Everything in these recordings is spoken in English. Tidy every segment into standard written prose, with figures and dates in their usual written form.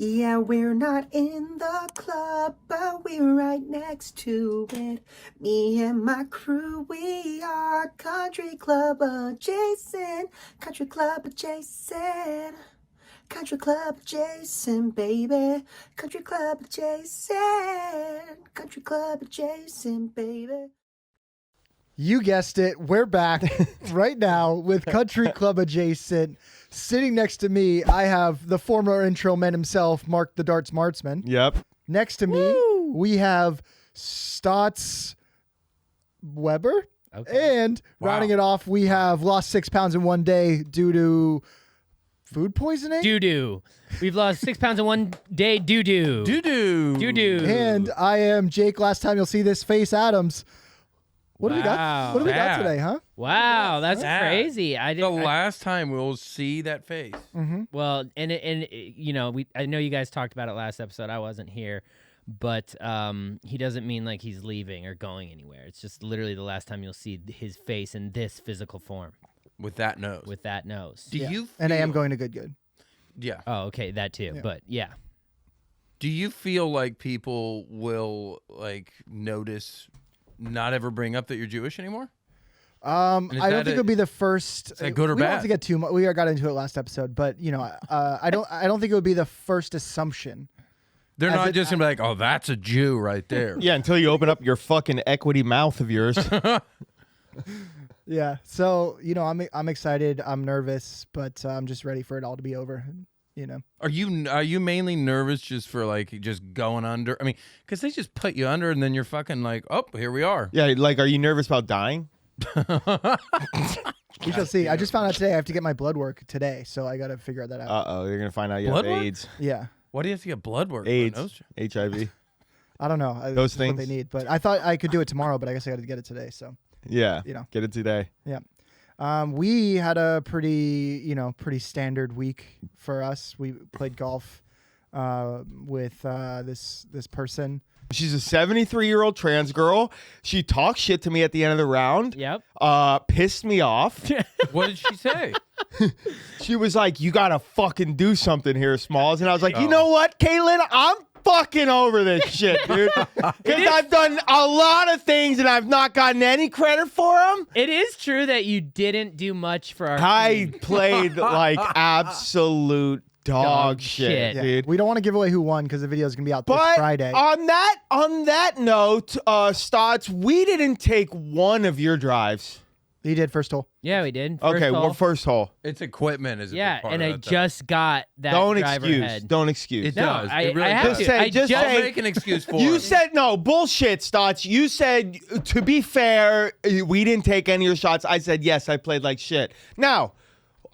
Yeah, we're not in the club, but we're right next to it. Me and my crew, we are country club adjacent. Country club adjacent. Country club adjacent, baby. Country club adjacent. Country club adjacent, baby. You guessed it. We're back right now with Country Club Adjacent. Sitting next to me, I have the former intro man himself, Mark the Darts Martsman. Yep. Next to me, we have Stotts Weber. Okay. And rounding it off, we have lost 6 pounds in one day due to food poisoning. Doo-doo. We've lost 6 pounds in one day. Doo-doo. Doo-doo. Doo-doo. And I am Jake. Last time you'll see this, Face Adams. What do we got? Wow. What do we got today, huh? Wow, that's Sad. crazy. I The didn't. last time we'll see that face. Well, and you know, I know you guys talked about it last episode. I wasn't here, but he doesn't mean like he's leaving or going anywhere. It's just literally the last time you'll see his face in this physical form With that nose. with that nose. Do you feel, And I am going to good. Yeah. Oh, okay, that too. Yeah. But yeah. Do you feel like people will like notice not ever bring up that you're Jewish anymore? I don't think it'll be the first. Is that good or we don't bad? have to get too much. We got into it last episode, but you know, I don't think it would be the first assumption. They're As not it- just gonna be like, oh, that's a Jew right there. Yeah, until you open up your fucking equity mouth of yours. Yeah. So you know, I'm excited. I'm nervous, but I'm just ready for it all to be over. You know. Are you mainly nervous just for like just going under? I mean, because they just put you under and then you're fucking like, oh, here we are. Yeah, like, are you nervous about dying? We shall see. I just found out today I have to get my blood work today, so I got to figure that out. Uh-oh, you're going to find out you Blood have work? AIDS. Yeah. Why do you have to get blood work? for a AIDS, nose job? HIV. I don't know. Those It's what they things? need, but I thought I could do it tomorrow, but I guess I got to get it today. So Yeah, You know. get it today. yeah. We had a pretty standard week for us. We played golf with this person. She's a 73-year-old trans girl. She talked shit to me at the end of the round. Yep. Pissed me off. What did she say? She was like, you got to fucking do something here, Smalls. And I was like, you Oh. know what, Caitlyn? I'm fucking over this shit, dude. Because I've done a lot of things and I've not gotten any credit for them. It is true that you didn't do much for our I team. played like absolute dog shit, Yeah. dude. We don't want to give away who won because the video is gonna be out this But Friday. on that note, Stotts, we didn't take one of your drives. He did first hole. Yeah, we did. Okay, First well, hole. first hole. It's equipment is a Yeah, big part and of I that, though. just got that Don't driver excuse. head. Don't excuse. It No, does. I- It really I have does. to. Just say- I just just say- Make an excuse for You it. said no bullshit, Stotts. You said, to be fair, we didn't take any of your shots. I said yes, I played like shit. Now,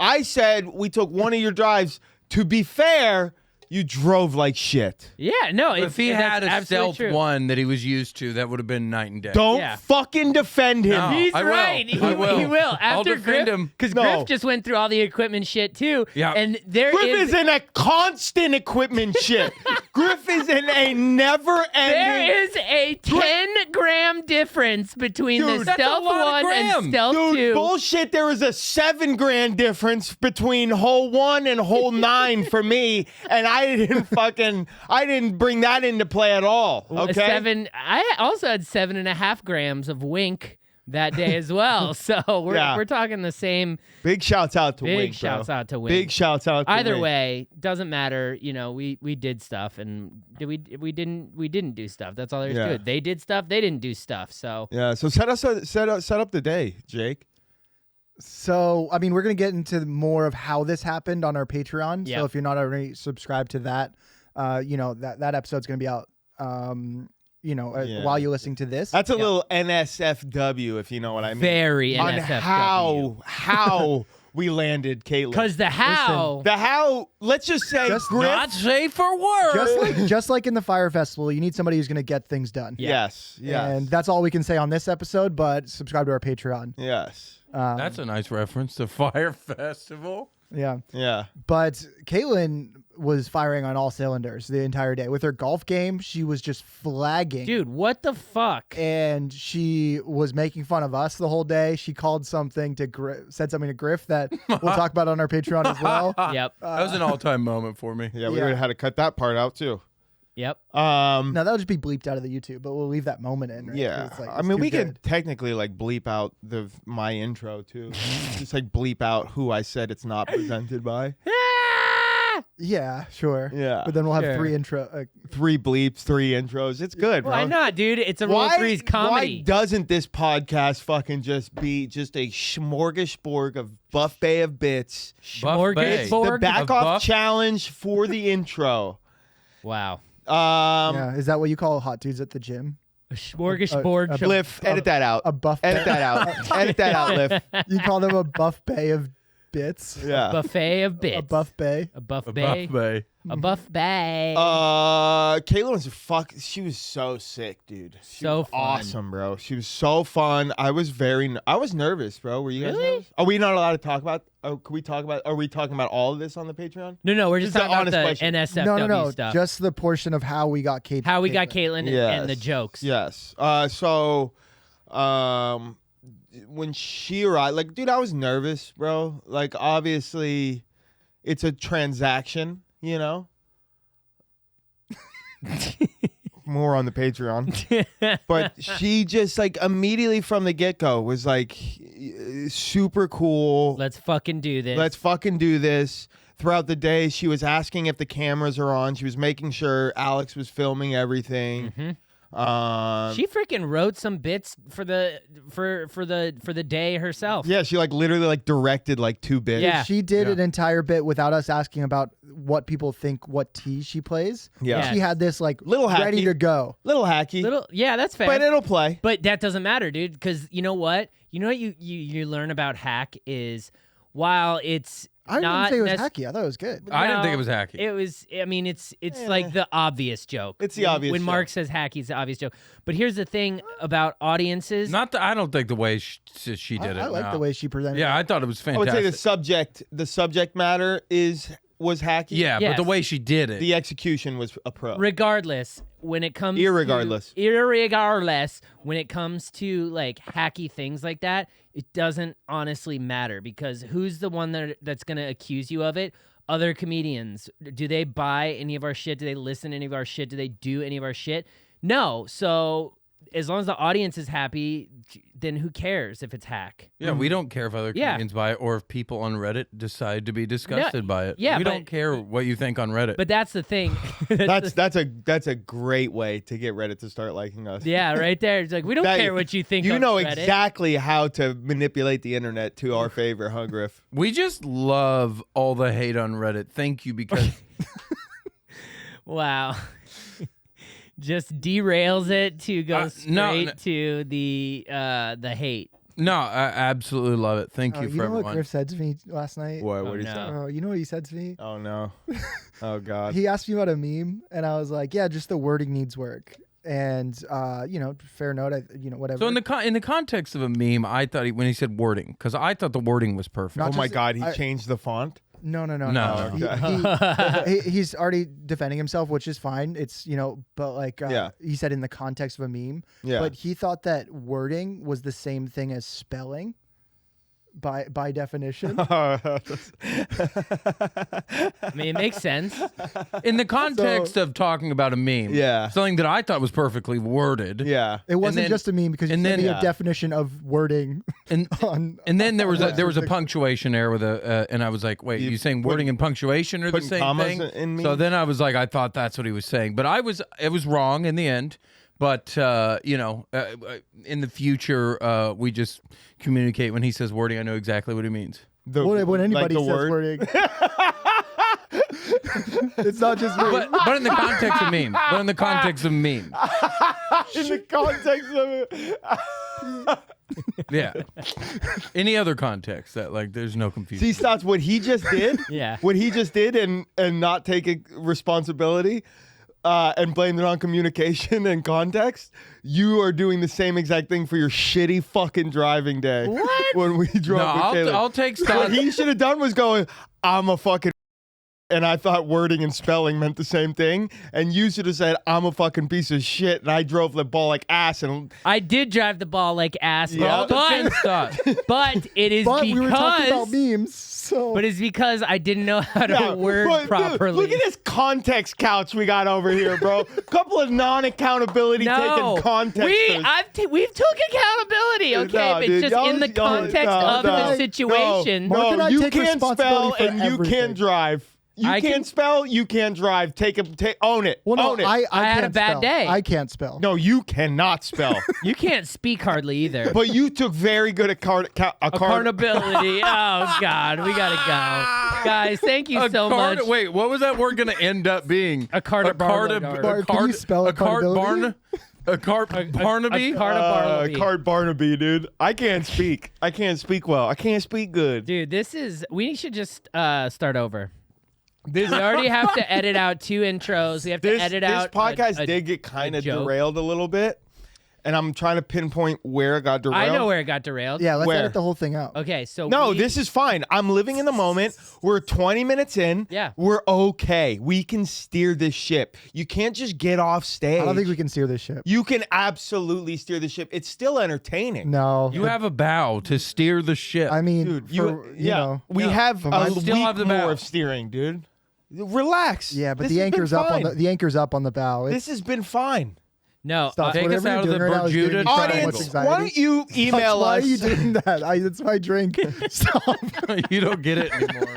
I said we took one of your drives. To be fair, you drove like shit. Yeah, no. If he that's had a absolutely stealth true. one that he was used to, that would have been night and day. Don't Yeah. fucking defend him. No. He's I will. right. I will. He will. I'll After defend Griff, him. because No. Griff just went through all the equipment shit too. Yeah. And there Griff is is in a constant equipment shit. Griff is in a never-ending. there is a 10-gram difference between Dude, the that's a stealth lot of one and grams. stealth Dude, 2. bullshit. There is a 7 grand difference between hole 1 and hole 9 for me, and I didn't bring that into play at all. Okay. I also had 7.5 grams of wink that day as well. So Yeah. we're talking the same. Big shouts out to Big Wink, bro. shouts out to Wink. Big shouts out to Either Wink. way, doesn't matter. You know, we did stuff, and we didn't do stuff. That's all there's Yeah. to it. They did stuff. They didn't do stuff. So Yeah. So set up the day, Jake. So, I mean, we're going to get into more of how this happened on our Patreon. Yeah. So if you're not already subscribed to that, you know, that episode's going to be out, Yeah. while you're listening to this. That's a little NSFW, if you know what I mean. very on NSFW. how we landed Caitlyn. Because the how. The how, let's just say, Just Griff. Not safe for work. just like in the Fire Festival, you need somebody who's going to get things done. Yes. Yes. And that's all we can say on this episode, but subscribe to our Patreon. yes. That's a nice reference to Fire Festival. Yeah. Yeah. But Caitlyn was firing on all cylinders the entire day. With her golf game, she was just flagging. Dude, what the fuck? And she was making fun of us the whole day. She called something to said something to Griff that we'll talk about on our Patreon as well. Yep. That was an all-time moment for me. Yeah, we Yeah. would have had to cut that part out too. Yep. Now that'll just be bleeped out of the YouTube, but we'll leave that moment in. Right? 'Cause Yeah, it's like, I it's mean, too we good. could technically like bleep out my intro too, just like bleep out who I said it's not presented by. Yeah, sure. Yeah. But then we'll have Sure. 3 intro. 3 bleeps, 3 intros. It's good, bro. Why not, dude? It's a Rule of Threes comedy. Why doesn't this podcast fucking just be just a smorgasbord of buffet of bits? Buffet. The Smorgasbord. back A off buff? challenge for the intro. Wow. Yeah, is that what you call hot dudes at the gym? A smorgasbord. a Liff, edit that out. A buff. Edit that out. Edit that out, Liff. You call them a buff bay of bits. Yeah. buffet of bits. A buff bay. A buff A bay. buffet. A buff bay. Caitlyn was she was so sick, dude. She So was fun. awesome, bro. She was so fun. I was nervous, bro. Were you guys Really? nervous? Are we not allowed to talk about? Can we talk about? Are we talking about all of this on the Patreon? No, we're just Just an talking about honest the question. NSFW No. stuff. Just the portion of how we got Caitlyn. how we got Caitlyn Yes. and the jokes. Yes. When she arrived, like, dude, I was nervous, bro. Like, obviously, it's a transaction, you know. More on the Patreon. But she just like immediately from the get-go was like super cool. Let's fucking do this. Let's fucking do this. Throughout the day, she was asking if the cameras are on. She was making sure Alex was filming everything. She freaking wrote some bits for the day herself. Yeah, she like literally like directed like 2 bits. Yeah. She did an entire bit without us asking about what people think what tea she plays. Yeah. She had this like Little ready hacky. to go. Little hacky. Yeah, that's fair. but it'll play. But that doesn't matter, dude, because you know what? You learn about hack is while it's I didn't not say it was nec- hacky. I thought it was good. I didn't think it No, was hacky. It was. I mean, it's like the obvious joke. It's the obvious when joke. Mark says hacky, it's the obvious joke. But here's the thing about audiences. I don't think the way she did it. I like no. the way she presented Yeah, it. I thought it was I would fantastic. say the subject matter was hacky. Yeah, Yes. but the way she did it. The execution was a pro. Regardless, when it comes Irregardless. when it comes to like hacky things like that, it doesn't honestly matter because who's the one that's gonna accuse you of it? Other comedians. Do they buy any of our shit? Do they listen to any of our shit? Do they do any of our shit? No. So as long as the audience is happy, then who cares if it's hack? Yeah, we don't care if other Yeah. comedians buy it or if people on Reddit decide to be disgusted by it. yeah, we but- don't care what you think on Reddit. But that's the thing. That's a great way to get Reddit to start liking us. Yeah, right there. It's like we don't That- care what you think. You on know Reddit. exactly how to manipulate the internet to our favor, huh, Griff? we just love all the hate on Reddit. Thank you, because Wow. Just derails it to go straight no. to the hate. no, I absolutely love it. Thank Oh, you you for know everyone. what Griff said to me last night? What? Oh, What did he no. say? Oh, you know what he said to me? Oh no. Oh god. He asked me about a meme, and I was like, "Yeah, just the wording needs work." And fair note. Whatever. So in the context of a meme, I thought when he said wording, because I thought the wording was perfect. Not Oh my just- god, he I- changed the font. No. No. He's already defending himself, which is fine. It's but like Yeah. he said in the context of a meme. Yeah. But he thought that wording was the same thing as spelling. By definition. I mean, it makes sense. In the context of talking about a meme, Yeah. something that I thought was perfectly worded. Yeah. It wasn't then- just a meme because you and sent then- me Yeah. a definition of wording And on. and then there was on a Webster's. punctuation error with and I was like, wait, You you saying put- wording and punctuation are the putting same commas thing? in So memes? then I was like, I thought that's what he was saying, but it was wrong in the end. But in the future, we just communicate when he says wording. I know exactly what he means. When anybody the says word. wording, it's not just me. But in the context of meme. But in the context of meme. In the context of it. Yeah. Any other context that like there's no confusion. See, Stotts, what he just did, Yeah. what he just did and not take responsibility, and blamed it on communication and context, you are doing the same exact thing for your shitty fucking driving day. What? When we drove No, with Caitlyn. I'll take What stock. he should have done was going, I'm a fucking and I thought wording and spelling meant the same thing. And you should have said, I'm a fucking piece of shit. And I drove the ball like ass. And I did drive the ball like ass, Yeah. but it is But because we were talking about memes, so. but it's because I didn't know how to Yeah, word but, dude, properly. look at this context couch we got over here, bro. Couple of non-accountability taking context. We've took accountability, okay, No, but dude, just y'all- in the y'all- context no, of no, the situation. Mark and I you take can't spell responsibility for and you everything. can't drive. You I can't can- spell, you can't drive. Own it. Well, no, own it. I I had a can't bad spell. day. I can't spell. No, you cannot spell. You can't speak hardly either. But you took very good Accountability. Oh God, we gotta go, guys. Thank you so much. Wait, what was that word going to end up being? A cart of Barnaby. Barb, can you spell a cart accountability? a cart Barnaby? A cart of Barnaby. Card Barnaby, dude. I can't speak. I can't speak well. I can't speak good. Dude, we should just start over. We already have to edit out 2 intros. We have to edit out. This podcast a did get kind of joke. derailed a little bit, and I'm trying to pinpoint where it got derailed. I know where it got derailed. Yeah, let's Where? edit the whole thing out. Okay, so No, this is fine. I'm living in the moment. We're 20 minutes in. Yeah. We're okay. We can steer this ship. You can't just get off stage. I don't think we can steer this ship. You can absolutely steer the ship. It's still entertaining. No. You have a bow to steer the ship. I mean, Dude, for, you know. we have From a my- week Still have the more bow. of steering, dude. Relax. Yeah, but This the has been anchor's up on fine. the anchor's up on the bow. This has been fine. no. Stop. Take us Whatever out you're of the doing right now is giving Bermuda me so much Audience, anxiety. why don't you email Why us? are you doing that? It's my drink. Stop. You don't get it anymore.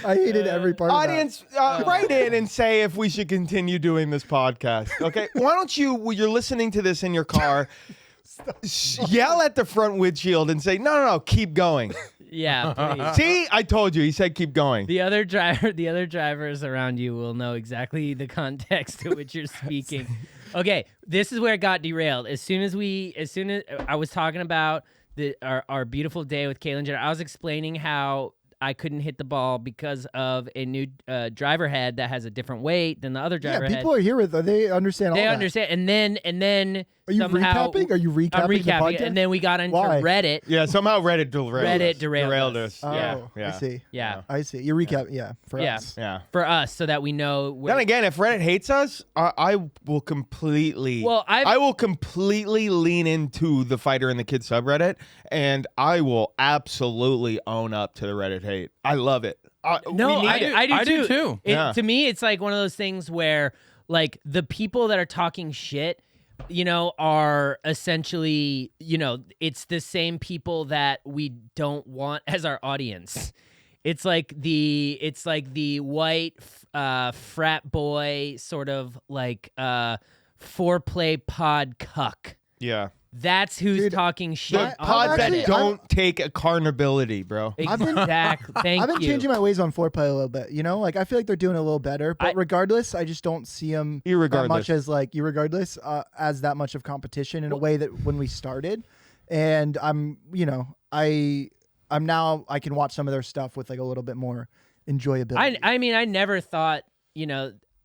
I hated every part Audience, write in and say if we should continue doing this podcast. Okay, why don't you, when you're listening to this in your car, yell at the front windshield and say, no, keep going. Yeah, please. See, I told you. He said keep going. The other drivers around you will know exactly the context to which you're speaking. Okay, this is where it got derailed. As soon as I was talking about our beautiful day with Caitlyn Jenner, I was explaining how I couldn't hit the ball because of a new driver head that has a different weight than the other Yeah, driver head. people are here with they understand all They that. understand, and then Are you somehow recapping? Are you recapping I'm the recapping, podcast? and then we got into Why? Reddit. Yeah, somehow Reddit derailed us. Oh, Yeah. I see. Yeah, I see. You recap, for Yeah. us. Yeah. for us, so that we know. Where, Then again, if Reddit hates us, I will completely. Well, I will completely lean into the fighter and the kid subreddit, and I will absolutely own up to the Reddit hate. I love it. No, we need it. I do too. Yeah. To me, it's like one of those things where, like, the people that are talking shit, are essentially, it's the same people that we don't want as our audience. It's like the white frat boy sort of like foreplay pod cuck. Yeah. That's who's Dude, talking shit. that on Pods actually- that don't take accountability, bro. Exactly. Thank I've been you. changing my ways on foreplay a little bit. Like I feel like they're doing a little better, but regardless, I just don't see them that Irregardless. much as as that much of competition in a way that when we started. And I'm now I can watch some of their stuff with like a little bit more enjoyability. I mean, I never thought,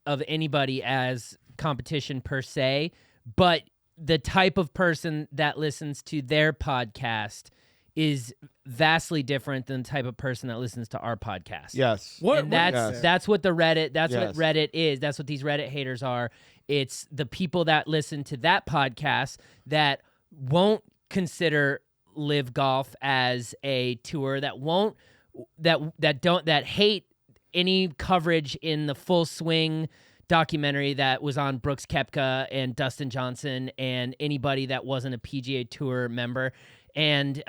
of anybody as competition per se, but the type of person that listens to their podcast is vastly different than the type of person that listens to our podcast. Yes. And that's what the Reddit, what Yes. Reddit is. That's what these Reddit haters are. It's the people that listen to that podcast that won't consider Live Golf as a tour, that hate any coverage in the Full Swing documentary that was on Brooks Koepka and Dustin Johnson and anybody that wasn't a PGA Tour member, and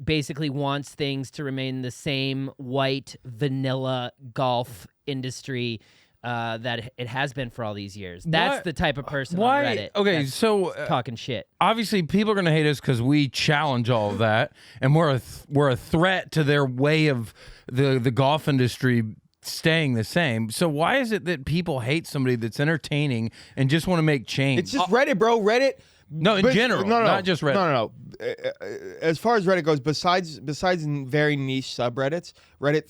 basically wants things to remain the same white vanilla golf industry that it has been for all these years. That's the type of person on Reddit. Okay, that's so talking shit. obviously people are going to hate us because we challenge all of that, and we're a threat to their way of the golf industry staying the same. So why is it that people hate somebody that's entertaining and just want to make change? It's just Reddit, bro. Reddit No, in But- general, not just Reddit. No. As far as Reddit goes, besides very niche subreddits, Reddit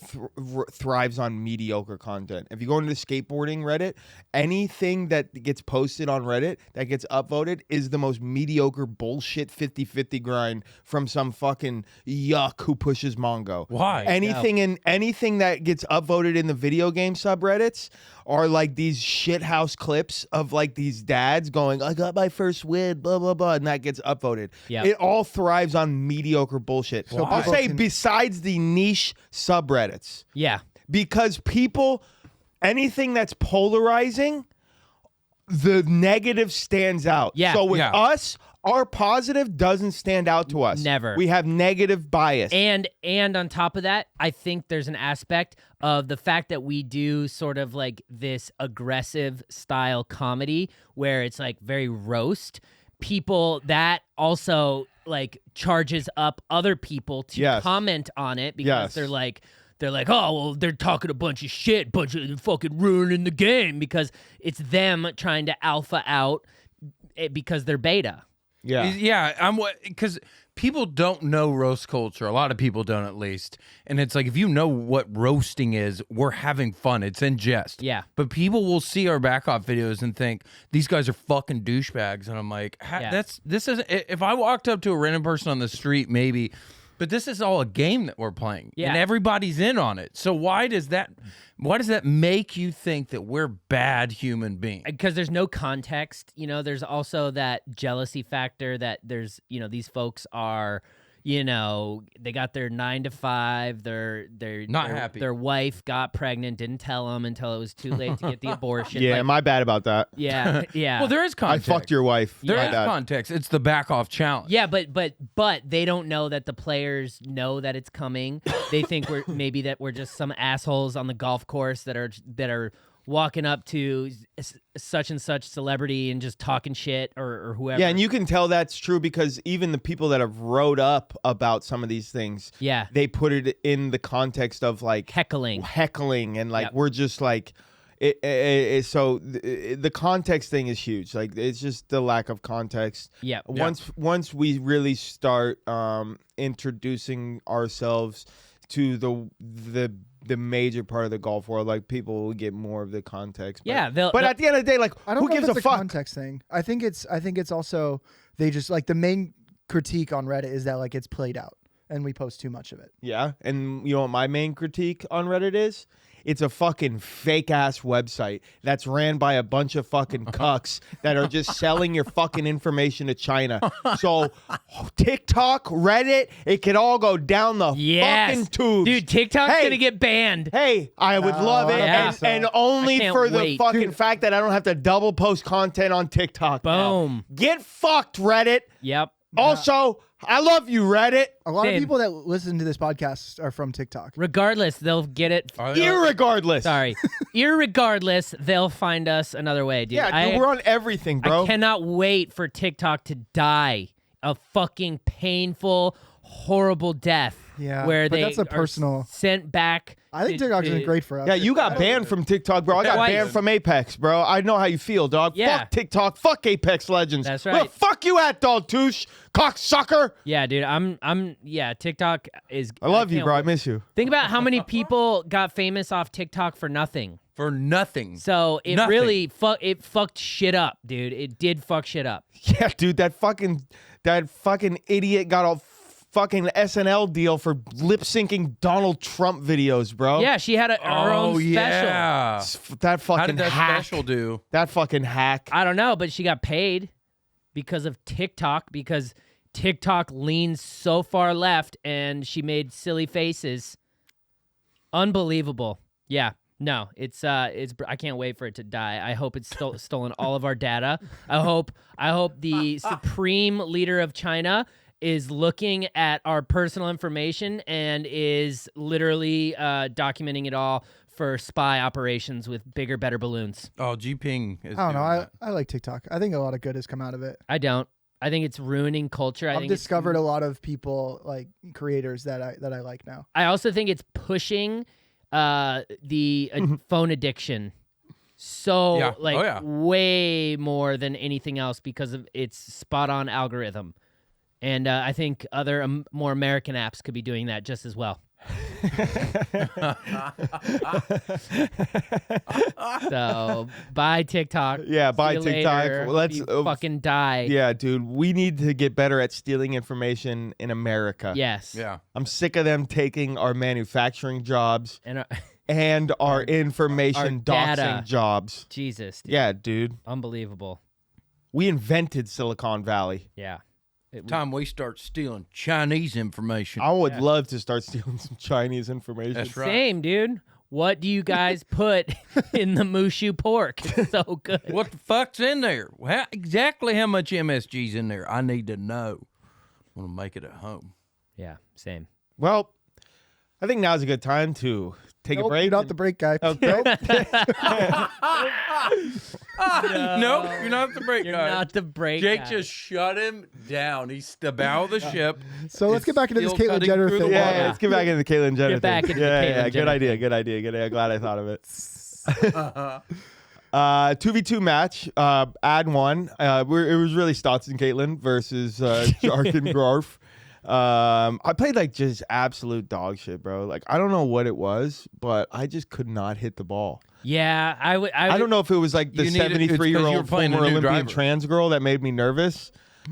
thrives on mediocre content. If you go into the skateboarding Reddit, anything that gets posted on Reddit that gets upvoted is the most mediocre bullshit 50-50 grind from some fucking yuck who pushes Mongo. Why? Anything that gets upvoted in the video game subreddits are like these shithouse clips of like these dads going, "I got my first win," blah blah blah, and that gets upvoted. Yep. It all thrives on mediocre bullshit. So I'll people say can- besides the niche subreddits, Yeah. because people, anything that's polarizing, the negative stands out. Yeah. So with Yeah. us, our positive doesn't stand out to us. Never. We have negative bias. And on top of that, I think there's an aspect of the fact that we do sort of like this aggressive style comedy where it's like very roast. People that also like charges up other people to Yes. comment on it because Yes. they're like, oh, well, they're talking a bunch of shit, bunch of fucking ruining the game because it's them trying to alpha out because they're beta. I'm because people don't know roast culture. A lot of people don't, at least. And it's like, if you know what roasting is, we're having fun. It's in jest. Yeah. But people will see our back off videos and think these guys are fucking douchebags. And I'm like, Yeah. this is, if I walked up to a random person on the street, maybe. But this is all a game that we're playing, Yeah. and everybody's in on it. So why does that make you think that we're bad human beings? Because there's no context, there's also that jealousy factor that there's, these folks are, they got their 9 to 5, they're Not happy. Their wife got pregnant, didn't tell them until it was too late to get the abortion. Yeah, Like, my bad about that. yeah, yeah. Well, there is I context. fucked your wife. There My is bad. context. It's the back off challenge. Yeah, but they don't know that the players know that it's coming. They think we're just some assholes on the golf course that are walking up to such and such celebrity and just talking shit or whoever. Yeah, and you can tell that's true because even the people that have wrote up about some of these things, Yeah. they put it in the context of like heckling. and like Yep. we're just like so the context thing is huge. Like it's just the lack of context. Yeah. Once we really start introducing ourselves to the major part of the golf world, like people will get more of the context. But, Yeah, but at the end of the day, like I don't who know gives if a it's a fuck? context thing. I think it's also they just like the main critique on Reddit is that like it's played out and we post too much of it. Yeah, and you know what my main critique on Reddit is? It's a fucking fake ass website that's ran by a bunch of fucking cucks that are just selling your fucking information to China. So TikTok, Reddit, it could all go down the fucking tubes. Dude, TikTok's Hey. gonna get banned. Hey, I would love it, Yeah. and only I can't for the wait. fucking fact that I don't have to double post content on TikTok. now. Boom. Get fucked, Reddit. Yep. Also, I love you, Reddit. A lot Same. of people that listen to this podcast are from TikTok. Regardless, they'll get it. Irregardless. Sorry. Irregardless, they'll find us another way, dude. Yeah, dude, we're on everything, bro. I cannot wait for TikTok to die a fucking painful, horrible death. Yeah, where but they that's a are personal- sent back. I think to- TikTok to- isn't great for us. Yeah, you got banned from TikTok, bro. I got Twice. banned from Apex, bro. I know how you feel, dog. Yeah. Fuck TikTok. Fuck Apex Legends. That's Where right. the fuck you at, dog touche? Cocksucker. Yeah, dude. Yeah. TikTok is. I love you, can't bro. I wait. miss you. Think about how many people got famous off TikTok for nothing. For nothing. So it Nothing. really fucked shit up, dude. It did fuck shit up. Yeah, dude. That fucking idiot got a fucking SNL deal for lip syncing Donald Trump videos, bro. Yeah, she had her own special. Yeah. That fucking How did that hack. special do? That fucking hack. I don't know, but she got paid because of TikTok because TikTok leans so far left and she made silly faces. Unbelievable. Yeah. No, it's I can't wait for it to die. I hope it's stolen all of our data. I hope the supreme leader of China is looking at our personal information and is literally documenting it all for spy operations with bigger, better balloons. Oh, G-Ping is I don't know. doing that. I like TikTok. I think a lot of good has come out of it. I don't. I think it's ruining culture. I I've think it's- discovered a lot of people like creators that I like now. I also think it's pushing the phone addiction. so Yeah. like Oh, yeah. way more than anything else because of its spot on algorithm. And I think other more American apps could be doing that just as well. So bye TikTok. Yeah, See bye you TikTok. later. Let's You fucking die. Yeah, dude, we need to get better at stealing information in America. Yes. Yeah. I'm sick of them taking our manufacturing jobs And and our information data. doxing jobs. Jesus. Dude. Yeah, dude. Unbelievable. We invented Silicon Valley. Yeah. Time we start stealing Chinese information. I would love to start stealing some Chinese information. That's right. Same, dude. What do you guys put in the Mushu pork? It's so good. What the fuck's in there? Exactly how much MSG's in there? I need to know. I'm gonna make it at home. Yeah, same. Well, I think now's a good time to take a Nope, break. you're not the break guy. Okay. Nope, you're not the break You're guy. not the break Jake guy. just shut him down. He's the bow of the ship. So let's It's get back into this still Caitlyn cutting Jenner through the thing. Yeah, water. let's get back into the Caitlyn Jenner Get back thing. into the yeah, Caitlyn yeah, good Jenner idea, thing. good idea, good idea. Glad I thought of it. 2v2 match, ad one. It was really Stotts and Caitlyn versus Jark and Grarf. I played like just absolute dog shit, bro. Like I don't know what it was, but I just could not hit the ball. Yeah, I would. I don't know if it was like the You needed- it's 'cause you were 73-year-old playing a former new Olympian driver. trans girl that made me nervous.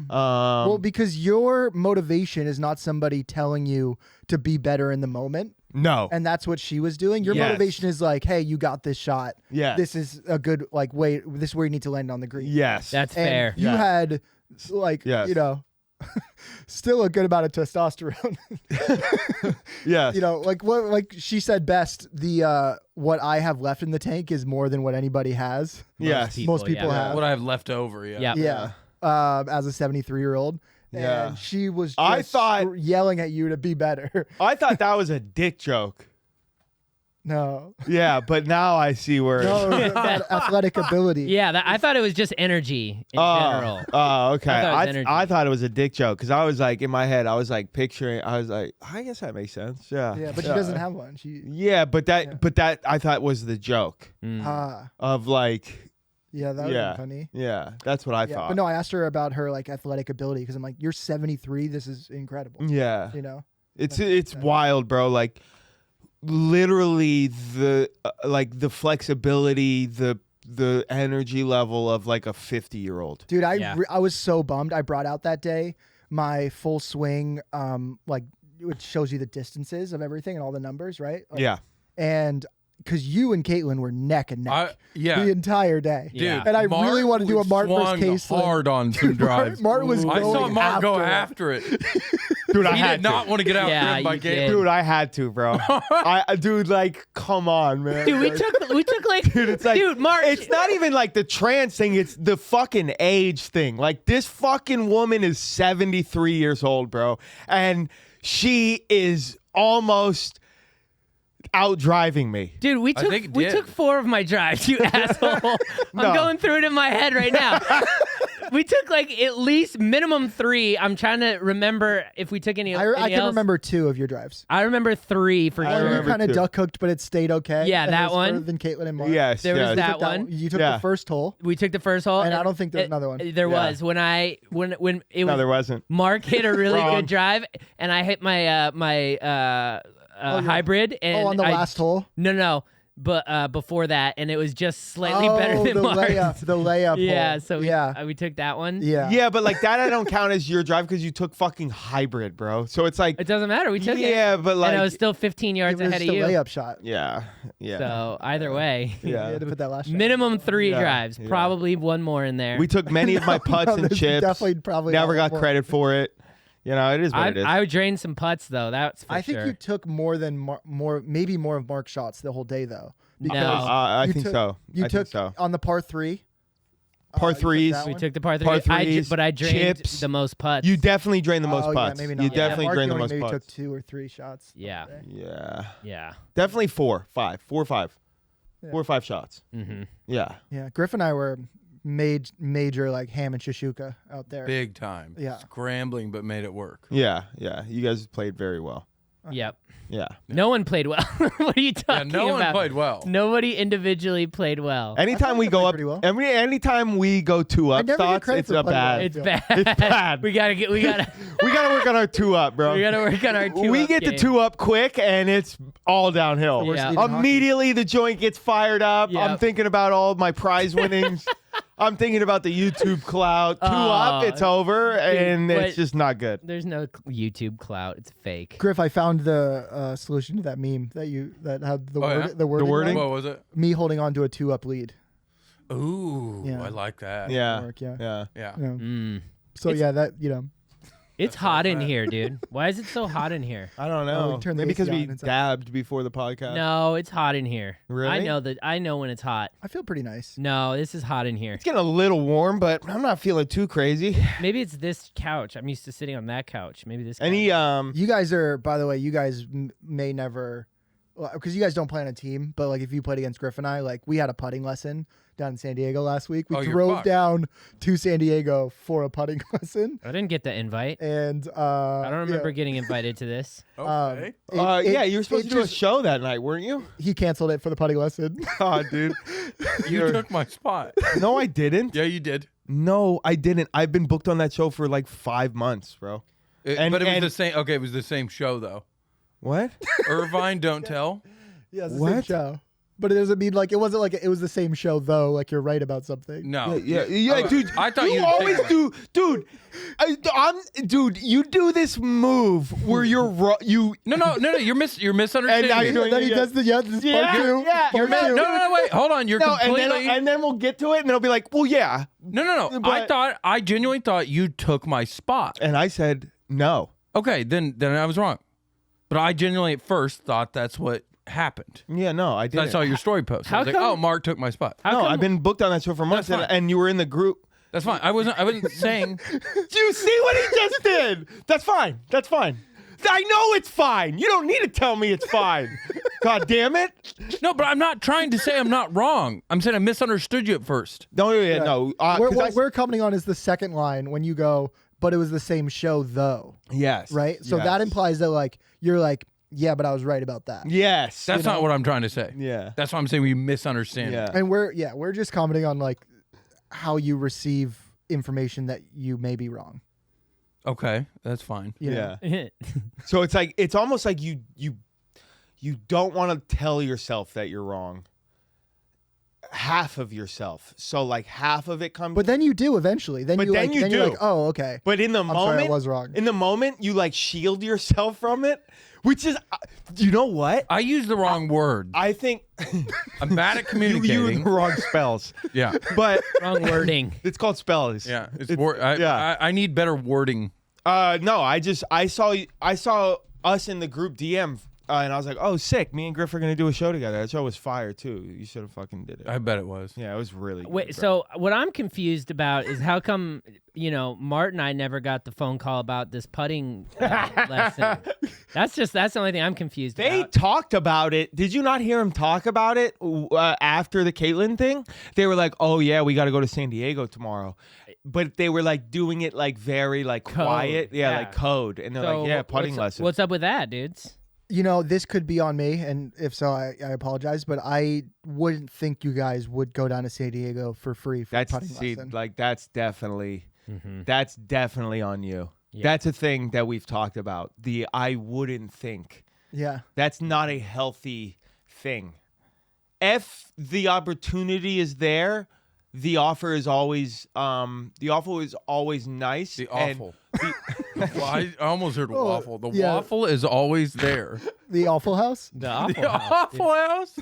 Well, because your motivation is not somebody telling you to be better in the moment. No. And that's what she was doing. Your Yes. motivation is like, hey, you got this shot. Yes. This is a good, like, way, this is where you need to land on the green. Yes. That's And fair. you Yeah. had, like, Yes. you know, still a good amount of testosterone. yes. You know, like what, like she said best, the, what I have left in the tank is more than what anybody has. Yes. Most people yeah. have. What I have left over, yeah. Yeah. Yeah. As a 73-year-old. Yeah. And she was just I thought- yelling at you to be better. I thought that was a dick joke. No. Yeah, but now I see where. No, that athletic ability. Yeah, I thought it was just energy in general. Oh, okay. I thought it was energy. I thought it was a dick joke because I was like in my head, I was like picturing. I was like, I guess that makes sense. Yeah. Yeah, but she doesn't have one. She Yeah, but that I thought was the joke ah of like. yeah, that would Yeah. be funny. Yeah, that's what I Yeah, thought. but no, I asked her about her like athletic ability because I'm like, you're 73. This is incredible. Yeah, You know. it's wild, bro. Like literally the like the flexibility, the energy level of like a 50-year-old. Dude, Yeah. I was so bummed. I brought out that day my full swing, like which shows you the distances of everything and all the numbers, right? Like, Yeah. And because you and Caitlyn were neck and neck Yeah. the entire day. Dude, Yeah. And I really want to do a Mart swung versus Caitlyn. hard on some drives. Mart was I saw going Mark go after after it. Dude, I He had did not want to get out Yeah, by you Gabe. did. Dude, I had to, bro. Dude, like, come on, man. Dude, we took like, Dude, it's like, Mark. it's not even like the trans thing, it's the fucking age thing. Like, this fucking woman is 73 years old, bro. And she is almost out driving me. Dude, we I think it did. took 4 of my drives, you asshole. No. I'm going through it in my head right now. We took like at least minimum 3. I'm trying to remember if we took any. I any can else. remember 2 of your drives. I remember 3 for I You sure. remember kind of 2. duck hooked, but it stayed okay. Yeah, And that it was one. further than Caitlyn and Mark. Yes, There was yes. You that took one. You took Yeah. the first hole. We took the first hole, And I don't think there's another one. There Yeah. was when it No, was there wasn't. Mark hit a really Wrong. good drive, and I hit my hybrid. And on the last hole. No. But before that, and it was just slightly better than the Mark's. layup. Yeah, hole. so we took that one. yeah. Yeah, but like that I don't count as your drive because you took fucking hybrid, bro. So it's like, It doesn't matter. We took it. yeah, but like, and I was still 15 yards It was ahead of just a you. layup shot. yeah. So either way, You Yeah. had to put that last shot. minimum 3 Yeah, drives, yeah. probably one more in there. We took many of my putts No, and there's chips. definitely probably Never not got more. credit for it. You know, it is what it is. I drained some putts though. That's for I think sure. you took more than maybe more of Mark's shots the whole day though. No. I you think took- so. You I took think so. on the par 3. Par you took threes. that we one? took the par 3. Par threes, but I drained chips. the most putts. You definitely drained the most Oh, yeah, putts. maybe You not. Yeah, definitely Mark drained the only most maybe putts. took 2 or 3 shots. Yeah. that day. Yeah. Yeah. Definitely 4 or 5. Yeah. 4 or 5 shots. Mm-hmm. Yeah. Yeah, Griff and I were major like ham and shashuka out there. Big time. Yeah. Scrambling, but made it work. Yeah. Yeah. You guys played very well. Yep. Yeah. No one played well. What are you talking no about? one played well. Nobody individually played well. Anytime I we thought go I up, played pretty well. anytime we go 2-up, never get thoughts, credit it's for a playing well. bad. It's bad. It's bad. we gotta We gotta work on our 2-up, bro. we gotta work on our two. We get to 2-up quick, and it's all downhill. Worst lead in hockey. Immediately, the joint gets fired up. Yeah. I'm thinking about all my prize winnings. I'm thinking about the YouTube clout. 2-up, it's over, and but- it's just not good. There's no YouTube clout. It's fake. Griff, I found the solution to that meme that had the Oh, yeah? the wording. wording? right? What was it? Me holding on to a 2-up lead. Ooh, Yeah. I like that. Yeah. Work, yeah. Yeah. Yeah. Yeah. Mm. So yeah, that you know. It's hot in here, dude. Why is it so hot in here? I don't Oh, know. we turned the Maybe because AC we on and stuff. dabbed before the podcast. No, it's hot in here. Really? I know when it's hot. I feel pretty nice. No, this is hot in here. It's getting a little warm, but I'm not feeling too crazy. Maybe it's this couch. I'm used to sitting on that couch. Maybe this. Any couch. You guys are, by the way, you guys may never, because you guys don't play on a team. But like, if you played against Griff and I, like, we had a putting lesson down in San Diego last week. We Oh, you're drove fucked. down to San Diego for a putting lesson, I didn't get the invite. and I don't remember getting invited to this. Okay. yeah, you were supposed to do a show that night, weren't you? He canceled it for the putting lesson. Oh, dude. You took my spot. No, I didn't. Yeah, you did. No, I didn't. I've been booked on that show for like 5 months, bro. But it was the same. Okay, it was the same show though. What? Irvine, don't tell. Yeah, it's the same What? show. But it doesn't mean like it wasn't like it was the same show though. Like you're right about something. No. Yeah, I- dude. I thought you you'd always take do, dude. Dude, you do this move where you're you. No. You're misunderstanding. And now me. you're doing Then it he again. does the this is Yeah, part two. yeah. Part No, two. wait. Hold on. You're No, completely. and then we'll get to it, and it'll be like, well, yeah. No. But- I genuinely thought you took my spot. And I said no. Okay, then I was wrong. But I genuinely at first thought that's what happened. Yeah, no, I didn't. I saw your story post. I How was like, come- oh, Mark took my spot. How No, come- I've been booked on that show for months, That's fine. and you were in the group. That's fine. I wasn't saying. Do you see what he just did? That's fine. That's fine. I know it's fine. You don't need to tell me it's fine. God damn it. No, but I'm not trying to say I'm not wrong. I'm saying I misunderstood you at first. No. 'Cause What we're commenting on is the second line when you go, but it was the same show though, yes. right? So yes. that implies that like you're like, yeah, but I was right about that. Yes. That's not what I'm trying to say. Yeah. That's why I'm saying we misunderstand. Yeah. And we're just commenting on like how you receive information that you may be wrong. Okay, that's fine. You know? Yeah. So it's almost like you don't want to tell yourself that you're wrong. Half of yourself. So like half of it comes. But then you do eventually. Then But you then like, you then you're do. like, oh, okay. But in the I'm moment, sorry, I was wrong. In the moment, you like shield yourself from it, which is, you know what? I used the wrong word. I think I'm bad at you communicating. use the wrong spells. Yeah, But Wrong wording. it's called spells. yeah. It's yeah. I need better wording. No, I saw us in the group DM, and I was like, oh, sick. Me and Griff are gonna do a show together. That show was fire too. You should have fucking did it. I bet it was. Yeah, it was really. Wait, good, bro. so what I'm confused about is how come, Mart and I never got the phone call about this putting lesson. That's the only thing I'm confused They about. talked about it. Did you not hear him talk about it after the Caitlyn thing? They were like, "Oh yeah, we got to go to San Diego tomorrow," but they were like doing it like very like Code. quiet, Yeah. like code, and they're So like, "Yeah, putting what's, lesson." What's up with that, dudes? This could be on me, and if so, I apologize. But I wouldn't think you guys would go down to San Diego for free for a putting lesson. That's definitely on you. Yeah. That's a thing that we've talked about. The I wouldn't think. Yeah. That's not a healthy thing. If the opportunity is there, the offer is always nice. The and awful. Well, I almost heard waffle. The yeah. waffle is always there. The Awful House. The awful The house, dude. Awful House.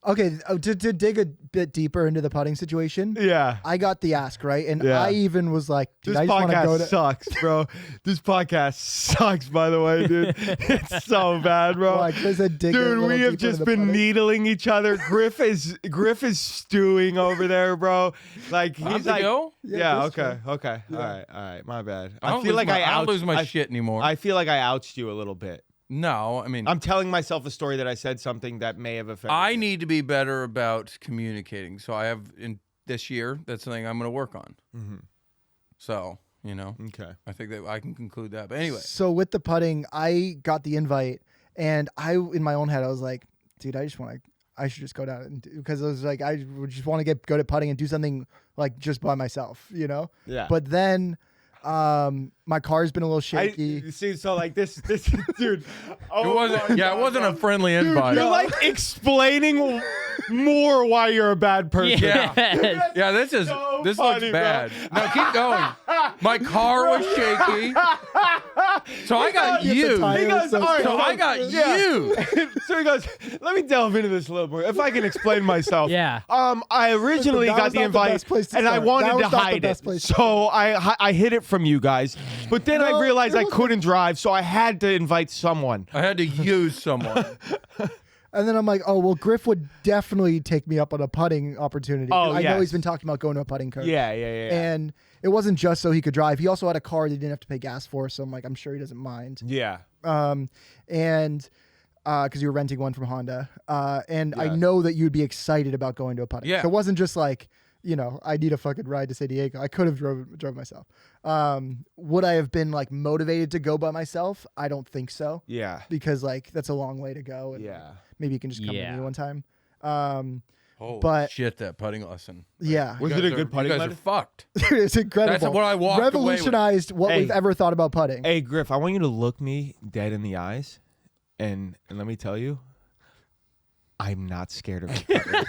Okay, to dig a bit deeper into the putting situation, Yeah. I got the ask right, and Yeah. I even was like, dude, This I just want to go podcast to. sucks, bro. This podcast sucks, by the way, dude. It's so bad, bro. Why? 'Cause I dig a Dude, little we have deeper just into been putting. needling each other. Griff is stewing over there, bro. Like he's I'm like, go? yeah, that's okay. All right. My bad. I don't lose my shit anymore. I feel like I ouched you a little bit. No, I mean, I'm telling myself a story that I said something that may have affected. I you. need to be better about communicating. So I have in this year. That's something I'm going to work on. Mhm. So You know. Okay. I think that I can conclude that. But anyway, So with the putting, I got the invite, and in my own head, I was like, dude, I should just go down and because I was like, I would just want to get good at putting and do something like just by myself, you know? Yeah. But then my car's been a little shaky. See, so like this dude. Oh it wasn't. Yeah, it wasn't a friendly invite. You're like explaining more why you're a bad person. Yeah. Yeah, this so looks funny, bad. No, keep going. My car was shaky. So I got He you. goes, all right, So I got you. So he goes, let me delve into this a little more. If I can explain myself. Yeah. I originally That got was the not the invite best place to and I start. wanted That to was not the hide best it. place to So I hid it from you guys. But then I No, realized it I wasn't. couldn't drive, so I had to invite someone. I had to use someone. And then I'm like, oh, well, Griff would definitely take me up on a putting opportunity. Oh, I know yes. he's been talking about going to a putting coach. Yeah. And it wasn't just so he could drive. He also had a car that he didn't have to pay gas for. So I'm like, I'm sure he doesn't mind. Yeah. And because you were renting one from Honda. And I Yes. know that you'd be excited about going to a putting. Yeah. So it wasn't just like, you know, I need a fucking ride to San Diego. I could have drove myself. Would I have been like motivated to go by myself? I don't think so. Yeah. Because like that's a long way to go. And Yeah. maybe you can just come Yeah. to me one time. Oh But- shit, that putting lesson. Yeah. Was You it guys a are- good putting You guys lesson? are fucked. It's incredible. That's what I walked away with. Revolutionized what Hey. we've ever thought about putting. Hey Griff, I want you to look me dead in the eyes, and let me tell you, I'm not scared of putting.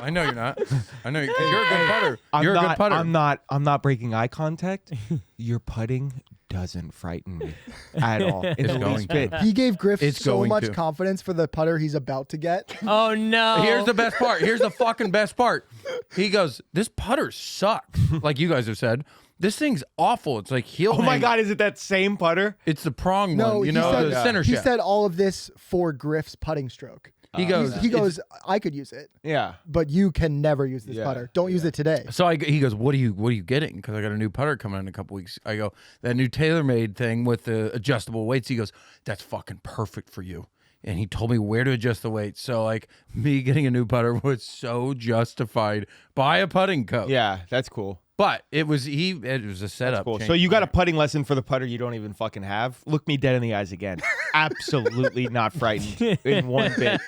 I know you're not. I know you're a good putter. I'm You're not, a good putter. I'm not breaking eye contact. Your putting doesn't frighten me at all. In It's the going least to. bit. He gave Griff It's so going much to. confidence for the putter he's about to get. Oh no. Here's the best part. Here's the fucking best part. He goes, "This putter sucks." Like you guys have said, this thing's awful. It's like heel. Oh my hang. God, is it that same putter? It's the prong No, one. You he know, said, the center he shaft. said all of this for Griff's putting stroke. He goes. He goes, I could use it, Yeah. but you can never use this Yeah, putter. Don't use it today. So he goes, what are you getting? Because I got a new putter coming in a couple weeks. I go, that new TaylorMade thing with the adjustable weights. He goes, that's fucking perfect for you. And he told me where to adjust the weights. So like me getting a new putter was so justified by a putting coach. Yeah, that's cool. But it was a setup. Cool. change. So you got a putting lesson for the putter you don't even fucking have. Look me dead in the eyes again. Absolutely not frightened in one bit.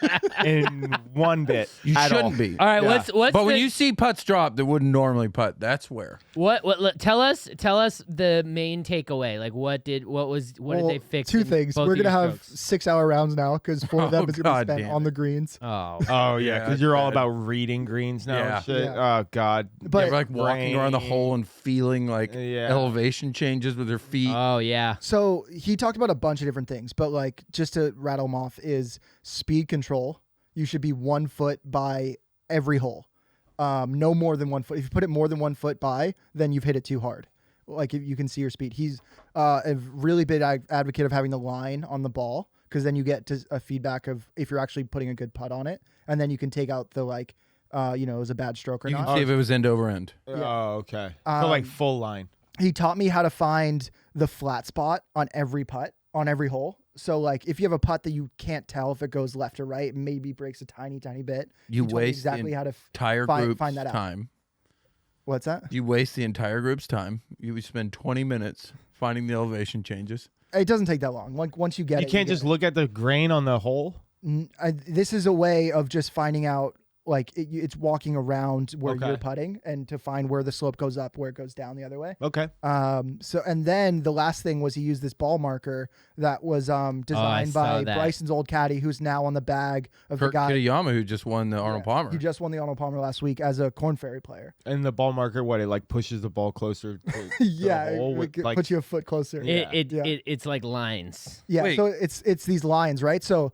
In one bit. You at shouldn't all. be. All right, Yeah. what's But when the- you see putts drop that wouldn't normally putt, that's where. tell us the main takeaway. Like what did they fix? Two in things. both We're of your gonna have strokes? 6-hour rounds now because 4 of them is gonna God be spent damn on it. the greens. Oh. Oh, yeah, Yeah, because you're all bad. about reading greens now Yeah. and shit. Yeah. Oh, God. But They're like walking around the hole and feeling like Yeah. elevation changes with their feet. Oh yeah. so he talked about a bunch of different things, but like just to rattle them off is speed control. You should be 1 foot by every hole. No more than 1 foot. If you put it more than 1 foot by, then you've hit it too hard. Like you can see your speed. He's a really big advocate of having the line on the ball because then you get to a feedback of if you're actually putting a good putt on it, and then you can take out the like, it was a bad stroke or you not. can see if it was end over end. Oh, okay. So like full line. He taught me how to find the flat spot on every putt, on every hole. So like if you have a putt that you can't tell if it goes left or right, maybe breaks a tiny bit. You he told me waste exactly the how to entire find group's that out. time. What's that? You waste the entire group's time. You would spend 20 minutes finding the elevation changes. It doesn't take that long. Like once you get You it, can't get just it. look at the grain on the hole? This is a way of just finding out. Like it's walking around where Okay. you're putting and to find where the slope goes up, where it goes down the other way. Okay. So and then the last thing was he used this ball marker that was designed saw by that. Bryson's old caddy, who's now on the bag of the Kurt guy. Kitayama, who just won the Arnold Palmer. He just won the Arnold Palmer last week as a Corn Ferry player. And the ball marker, what? It like pushes the ball closer to Yeah, the hole it with, like, puts you a foot closer. Yeah. It's like lines. Yeah, Wait. so it's these lines, right? So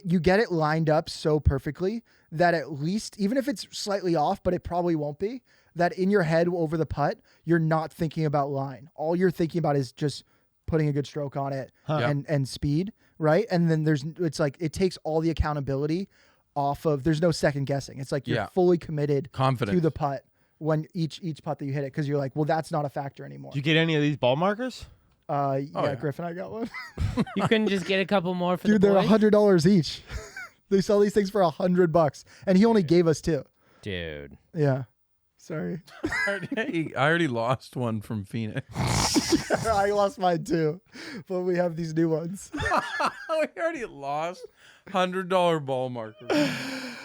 you get it lined up so perfectly that at least, even if it's slightly off, but it probably won't be, that in your head over the putt, you're not thinking about line. All you're thinking about is just putting a good stroke on it and speed, right? And then it's like it takes all the accountability off of, there's no second guessing. It's like you're Yeah. fully committed Confidence. to the putt when each putt that you hit it, because you're like, well, that's not a factor anymore. Did you get any of these ball markers? Yeah, Griffin, I got one. You couldn't just get a couple more for Dude, the they're boys? $100 each. They sell these things for $100, and he only gave us 2. Dude. Yeah. Sorry. I already lost one from Phoenix. I lost mine too, but we have these new ones. We already lost $100 ball marker.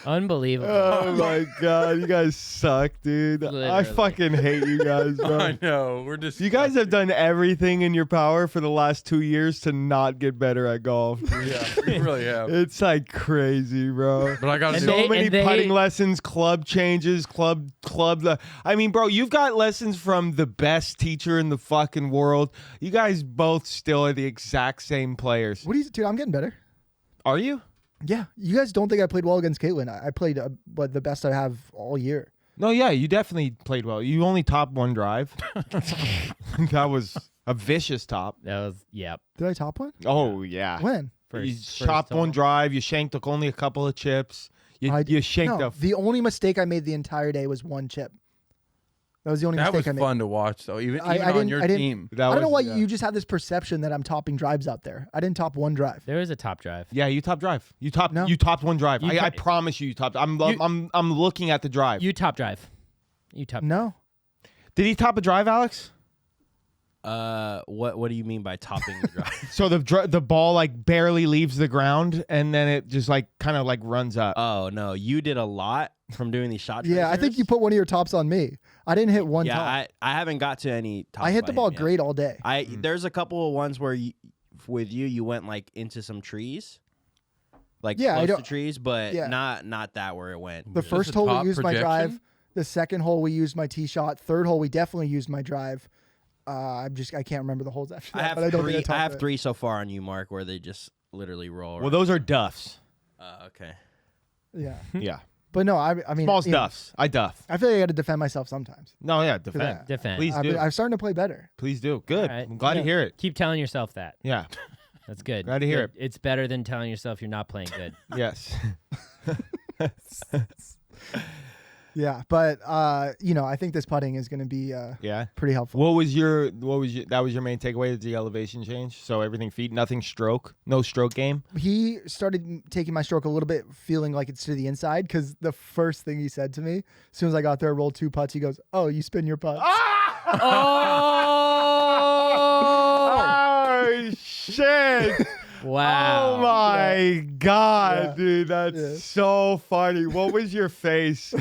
Unbelievable. Oh my god, you guys suck, dude. I Literally. fucking hate you guys, bro. I know. We're just. You guys have done everything in your power for the last 2 years to not get better at golf. Yeah, we really have. It's like crazy, bro. But I got And to So they- many and putting lessons, club changes, club. I mean, bro, you've got lessons from the best teacher in the fucking world. You guys both still are the exact same players. What do you, dude? I'm getting better. Are you? Yeah, you guys don't think I played well against Caitlyn? I played but the best I have all year. No, yeah, you definitely played well. You only topped one drive. That was a vicious top. That was, yep. Did I top one? Oh yeah. When? You First chopped one hole. drive. You shanked only a couple of chips. You shanked no, a. the only mistake I made the entire day was one chip. That was the only That was mistake I made. fun to watch, though. Even I on didn't- your I didn't- team. That I don't know why was, yeah. you just have this perception that I'm topping drives out there. I didn't top one drive. There was a top drive. Yeah, you topped drive. You topped. No. You topped one drive. You I to- promise you topped. I'm looking at the drive. You top drive. You top. No. Did he top a drive, Alex? What do you mean by topping the drive? So the ball like barely leaves the ground and then it just like kind of like runs up. Oh no, you did a lot from doing these shot. Yeah, I think tracers. you put one of your tops on me. I didn't hit one Yeah, top. I haven't got to any. Tops I hit by the ball him yet. great all day. There's a couple of ones where with you went like into some trees, like Yeah, I close to don't- trees, but yeah. not that where it went. The Just first a hole top we used my projection? drive. The second hole we used my tee shot. Third hole we definitely used my drive. I can't remember the holes after that. I have but I don't three. think I I topped have it. 3 so far on you, Mark, where they just literally roll. Well, those are duffs. Okay. Yeah, Yeah, but no, I mean, small you know, duffs. I duff. I feel like I got to defend myself sometimes. No, yeah, defend. that. Defend. Please do. I'm starting to play better. Please do. Good. All right. I'm glad to Yeah. hear it. Keep telling yourself that. Yeah. That's good. Glad to hear Good. It's better than telling yourself you're not playing good. Yes. Yeah, but I think this putting is going to be Yeah. pretty helpful. What was your that was your main takeaway? The elevation change. So everything feet, nothing stroke, no stroke game. He started taking my stroke a little bit, feeling like it's to the inside. Because the first thing he said to me, as soon as I got there, rolled 2 putts, he goes, "Oh, you spin your putts." Oh shit! Wow. Oh my god, Yeah. dude, that's Yeah. so funny. What was your face?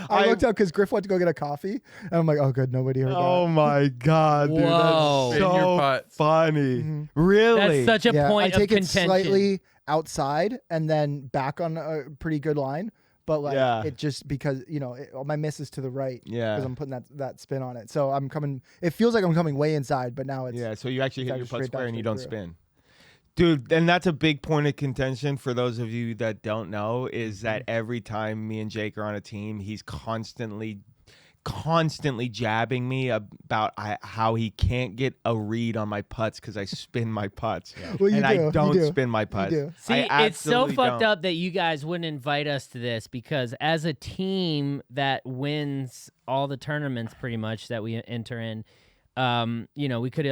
I looked up because Griff went to go get a coffee, and I'm like, "Oh, good, nobody heard Oh my god, dude, Whoa. that's Spin your so putt. funny. Mhm. Really? That's such a that." point I of take it contention. slightly outside and then back on a pretty good line, but like Yeah. it just because my miss is to the right. Yeah. because I'm putting that spin on it. So I'm coming. It feels like I'm coming way inside, but now it's Yeah, so you actually hit Exactly, your putt straight back square and you straight don't through. spin. Dude, and that's a big point of contention for those of you that don't know is that Mm-hmm. every time me and Jake are on a team, he's constantly jabbing me about how he can't get a read on my putts because I spin my putts. Well, you and do, I you don't do, spin my you putts. do. See, I it's so absolutely fucked don't. up that you guys wouldn't invite us to this because as a team that wins all the tournaments pretty much that we enter in, we could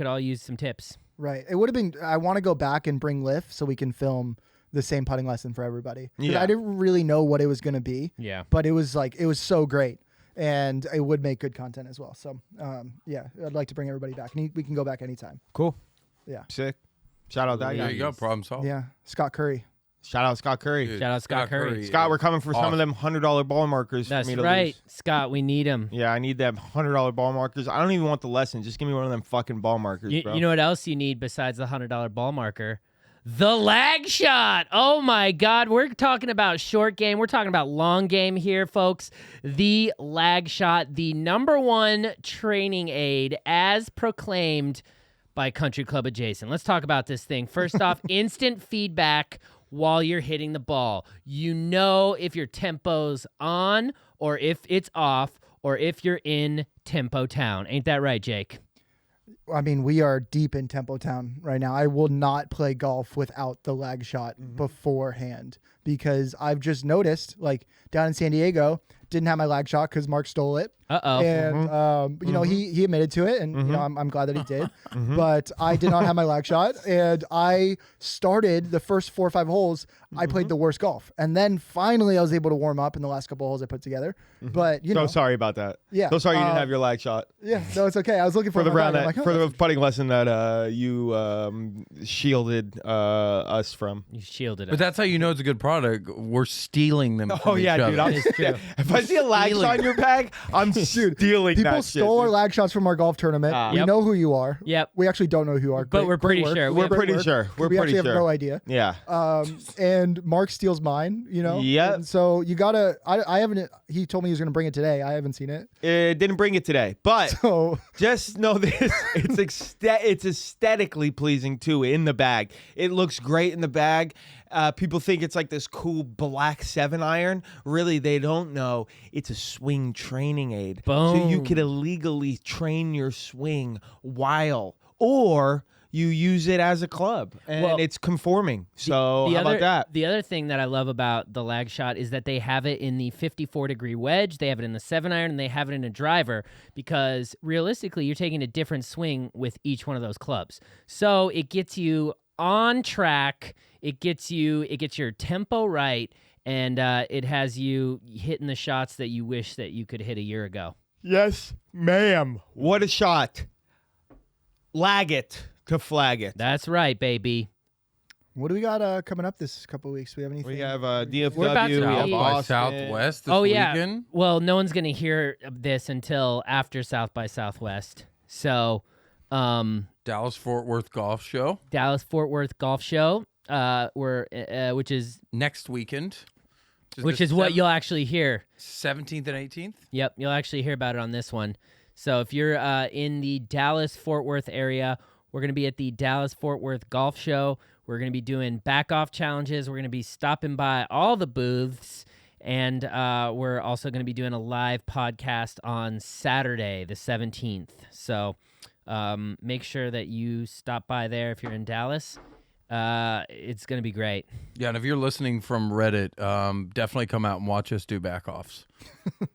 all use some tips. Right. It would have been. I want to go back and bring Lift so we can film the same putting lesson for everybody. 'Cause Yeah. I didn't really know what it was going to be, Yeah. but it was so great, and it would make good content as well. So, yeah, I'd like to bring everybody back, and we can go back anytime. Cool. Yeah. Sick. Shout out that There guy. you go. Problem solved. Yeah. Scott Curry. Shout out Scott Curry. Dude, Shout out Scott Curry. Scott, we're coming for some Awesome. of them $100 ball markers That's for me to right, lose. Scott. We need him. Yeah, I need them $100 ball markers. I don't even want the lesson. Just give me one of them fucking ball markers, You, bro. you know what else you need besides the $100 ball marker? The lag shot. Oh my God. We're talking about short game. We're talking about long game here, folks. The lag shot, the #1 training aid as proclaimed by Country Club Adjacent. Let's talk about this thing. First off, instant feedback while you're hitting the ball. You know if your tempo's on or if it's off or if you're in tempo town. Ain't that right, Jake? I mean, we are deep in Tempo Town right now. I will not play golf without the lag shot beforehand because I've just noticed, like down in San Diego, didn't have my lag shot because Mark stole it. And you know, he admitted to it, and you know, I'm glad that he did. But I did not have my lag shot, and I started the first 4 or 5 holes. I played the worst golf, and then finally I was able to warm up in the last couple of holes I put together. But you know, So sorry about that. Yeah. So sorry you didn't have your lag shot. yeah, no, it's okay. I was looking For the my round bag. I'm that, like, for oh, the putting lesson that you shielded us from. You shielded But it. that's how you know it's a good product. We're stealing them. Oh from yeah, each dude. other. I'm, if I see a lag shot in your bag, I'm stealing people that stole shit, our dude. lag shots from our golf tournament. We Yep. know who you are. Yep. We actually don't know who you are. But we're pretty work. sure. We're Great pretty work. sure. We're we pretty actually sure. have no idea. Yeah. And Mark steals mine, you know? Yep. And so you gotta, I haven't, he told me he was gonna bring it today. I haven't seen it. It didn't bring it today, but So just know this: it's aesthetically pleasing too in the bag. It looks great in the bag. People think it's like this cool black 7-iron. Really, they don't know it's a swing training aid. So you Boom. could illegally train your swing or you use it as a club, and Well, it's conforming. So how about that? The other thing that I love about the lag shot is that they have it in the 54-degree wedge, they have it in the 7-iron, and they have it in a driver, because realistically, you're taking a different swing with each one of those clubs. So it gets you on track, it gets your tempo right, and it has you hitting the shots that you wish that you could hit a year ago. Yes, ma'am. What a shot! Lag it to flag it. That's right, baby. what do we got coming up this couple of weeks? We have anything? We have DFW. We're about to we have be- South by Austin. Southwest this Oh yeah. weekend. Well, no one's gonna hear this until after South by Southwest. So, Dallas Fort Worth Golf Show Dallas Fort Worth Golf Show, which is next weekend. what you'll actually hear. 17th and 18th. Yep, you'll actually hear about it on this one. So if you're in the Dallas Fort Worth area, we're gonna be at the Dallas Fort Worth Golf Show. We're gonna be doing back off challenges. We're gonna be stopping by all the booths. And we're also going to be doing a live podcast on Saturday, the 17th. So make sure that you stop by there if you're in Dallas. It's going to be great. Yeah, and if you're listening from Reddit, definitely come out and watch us do back offs.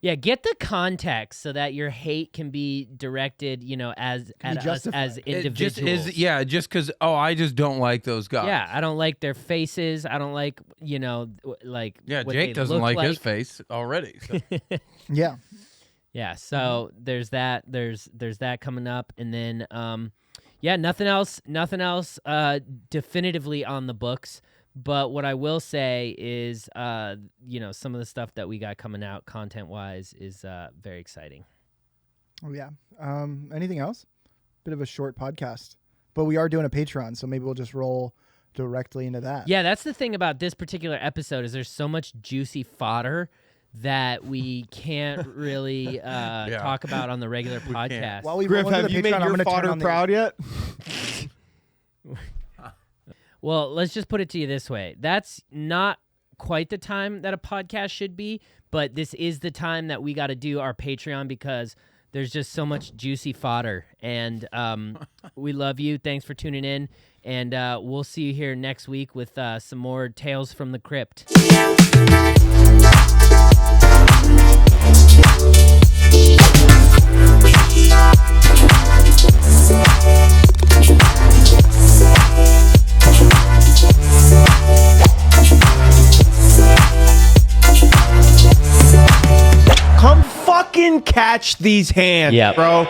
Yeah, get the context so that your hate can be directed, at us justified. as It individuals. just is, just because, I just don't like those guys. Yeah, I don't like their faces. I don't like, like Yeah, what Jake they doesn't look like his face already. So. Yeah. Yeah, so there's that. There's that coming up, and then nothing else definitively on the books. But what I will say is, some of the stuff that we got coming out content-wise is very exciting. Oh yeah. Anything else? Bit of a short podcast, but we are doing a Patreon, so maybe we'll just roll directly into that. Yeah, that's the thing about this particular episode is there's so much juicy fodder that we can't really talk about on the regular podcast. While we Griff, roll into have the you made Patreon, I'm your gonna turn fodder on the- proud yet? Well, let's just put it to you this way. That's not quite the time that a podcast should be, but this is the time that we got to do our Patreon because there's just so much juicy fodder. And we love you. Thanks for tuning in. And we'll see you here next week with some more Tales from the Crypt. Come fucking catch these hands, Yep. bro.